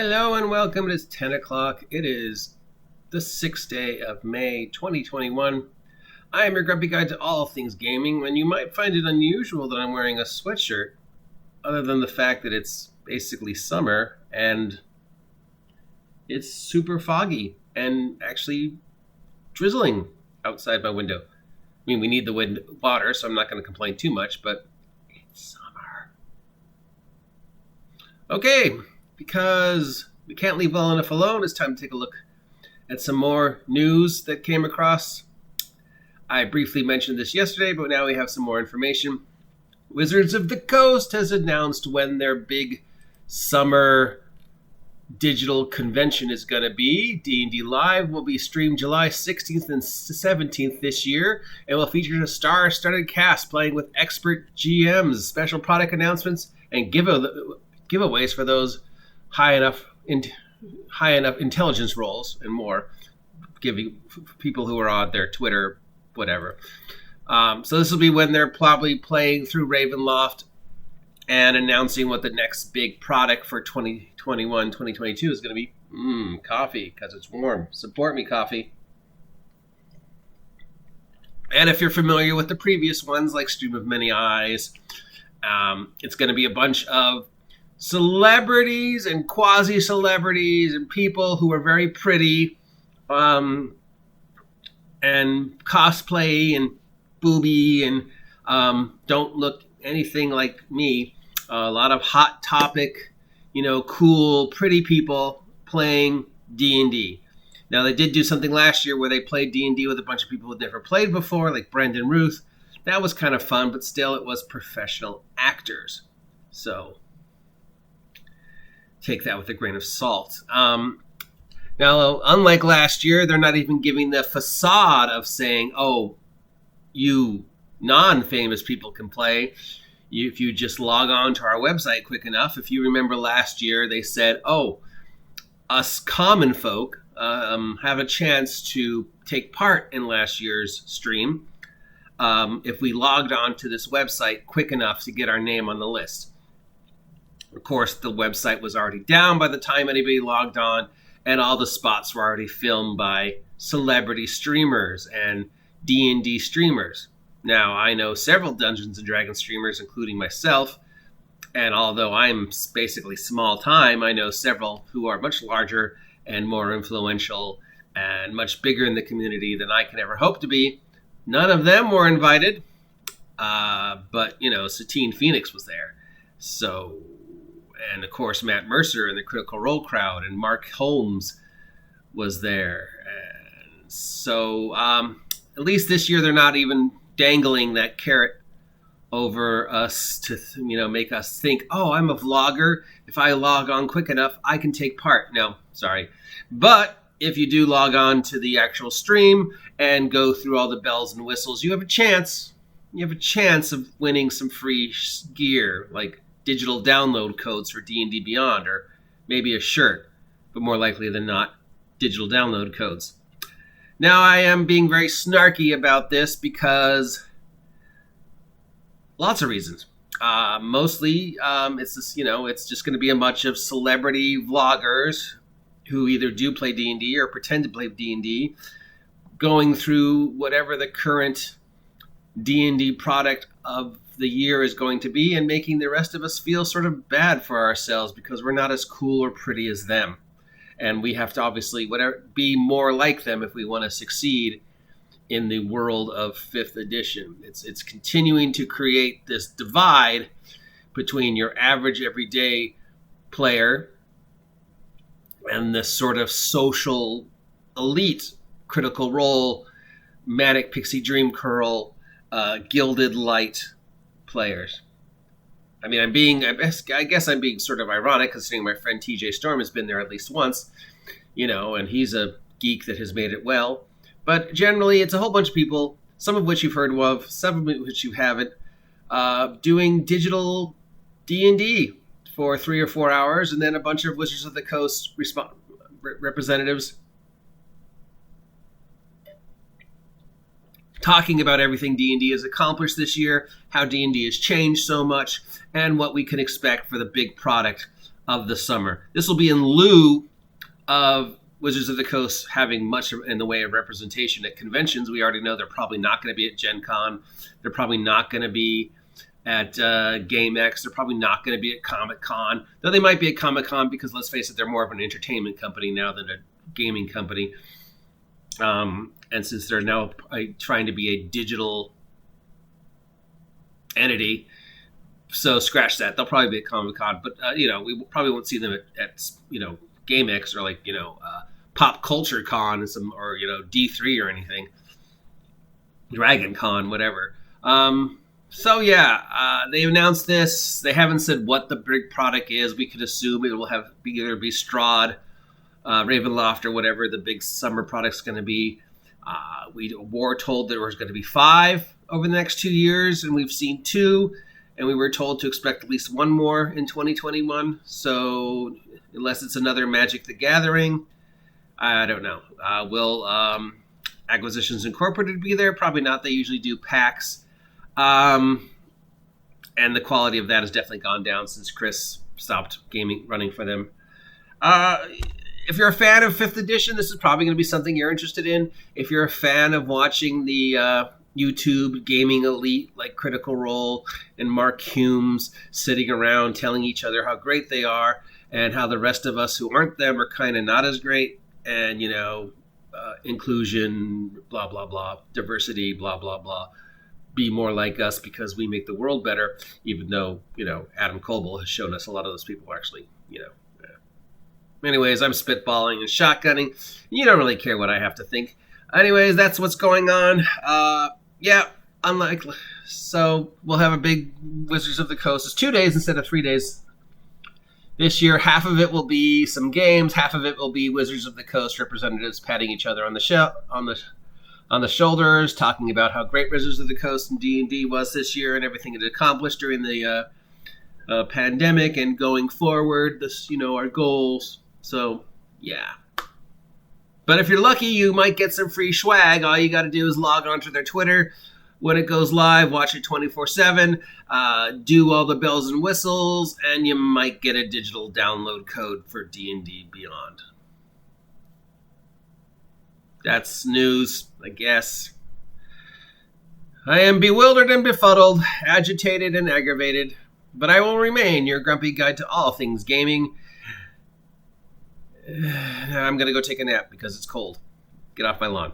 Hello and welcome. It is 10 o'clock. It is the 6th day of May 2021. I am your grumpy guide to all things gaming, and you might find it unusual that I'm wearing a sweatshirt, other than the fact that it's basically summer and it's super foggy and actually drizzling outside my window. I mean, we need the water, so I'm not going to complain too much, but it's summer. Okay. Because we can't leave well enough alone, it's time to take a look at some more news that came across. I briefly mentioned this yesterday, but now we have some more information. Wizards of the Coast has announced when their big summer digital convention is going to be. D&D Live will be streamed July 16th and 17th this year and will feature a star-studded cast playing with expert GMs, special product announcements, and giveaways for those high enough intelligence rolls and more, giving people who are on their Twitter, whatever. So this will be when they're probably playing through Ravenloft and announcing what the next big product for 2021, 2022 is going to be. Coffee, because it's warm. Support me, coffee. And if you're familiar with the previous ones, like Stream of Many Eyes, it's going to be a bunch of celebrities and quasi-celebrities and people who are very pretty and cosplay and booby and don't look anything like me. A lot of hot topic, cool, pretty people playing D&D. Now, they did do something last year where they played D&D with a bunch of people who'd never played before, like Brendan Ruth. That was kind of fun, but still it was professional actors. So take that with a grain of salt. Now, unlike last year, they're not even giving the facade of saying, oh, you non-famous people can play if you just log on to our website quick enough. If you remember last year, they said, oh, us common folk have a chance to take part in last year's stream if we logged on to this website quick enough to get our name on the list. Of course, the website was already down by the time anybody logged on, and all the spots were already filmed by celebrity streamers and D&D streamers. Now, I know several Dungeons & Dragons streamers, including myself, and although I'm basically small time, I know several who are much larger and more influential and much bigger in the community than I can ever hope to be. None of them were invited, but, Satine Phoenix was there. So, and of course, Matt Mercer and the Critical Role crowd, and Mark Holmes was there. And so, at least this year, they're not even dangling that carrot over us to, make us think, oh, I'm a vlogger. If I log on quick enough, I can take part. No, sorry. But if you do log on to the actual stream and go through all the bells and whistles, you have a chance. You have a chance of winning some free gear, like digital download codes for D&D Beyond, or maybe a shirt, but more likely than not, digital download codes. Now, I am being very snarky about this because lots of reasons. Mostly, it's just, it's just going to be a bunch of celebrity vloggers who either do play D&D or pretend to play D&D, going through whatever the current D&D product of the year is going to be and making the rest of us feel sort of bad for ourselves because we're not as cool or pretty as them. And we have to obviously be more like them if we want to succeed in the world of 5th edition. It's continuing to create this divide between your average everyday player and this sort of social elite Critical Role, Manic PIxy Dream Girl, Gilded Light players. I mean, I guess I'm being sort of ironic considering my friend TJ Storm has been there at least once, and he's a geek that has made it well. But generally, it's a whole bunch of people, some of which you've heard of, some of which you haven't, doing digital D&D for 3 or 4 hours, and then a bunch of Wizards of the Coast representatives talking about everything D&D has accomplished this year, how D&D has changed so much, and what we can expect for the big product of the summer. This will be in lieu of Wizards of the Coast having much in the way of representation at conventions. We already know they're probably not going to be at Gen Con. They're probably not going to be at GameX. They're probably not going to be at Comic Con, though they might be at Comic Con because, let's face it, they're more of an entertainment company now than a gaming company. And since they're now trying to be a digital entity, so scratch that. They'll probably be at Comic Con, but we probably won't see them at GameX or Pop Culture Con or D3 or anything, Dragon Con, whatever. They announced this. They haven't said what the big product is. We could assume it will either be Strahd, Ravenloft, or whatever the big summer product's going to be. We were told there was going to be 5 over the next 2 years, and we've seen 2, and we were told to expect at least 1 more in 2021. So unless it's another Magic the Gathering, I don't know. Will Acquisitions Incorporated be there? Probably not. They usually do packs. And the quality of that has definitely gone down since Chris stopped running for them. If you're a fan of 5th edition, this is probably going to be something you're interested in. If you're a fan of watching the YouTube gaming elite like Critical Role and Mark Humes sitting around telling each other how great they are and how the rest of us who aren't them are kind of not as great, and inclusion, blah blah blah, diversity, blah blah blah, be more like us because we make the world better, even though Adam Coble has shown us a lot of those people are actually Anyways, I'm spitballing and shotgunning. You don't really care what I have to think. Anyways, that's what's going on. So we'll have a big Wizards of the Coast. It's 2 days instead of 3 days this year. Half of it will be some games. Half of it will be Wizards of the Coast representatives patting each other on the shoulders, talking about how great Wizards of the Coast and D&D was this year and everything it accomplished during the pandemic and going forward. Our goals. So, yeah. But if you're lucky, you might get some free swag. All you got to do is log on to their Twitter when it goes live, watch it 24/7, do all the bells and whistles, and you might get a digital download code for D&D Beyond. That's news, I guess. I am bewildered and befuddled, agitated and aggravated, but I will remain your grumpy guide to all things gaming. I'm going to go take a nap because it's cold. Get off my lawn.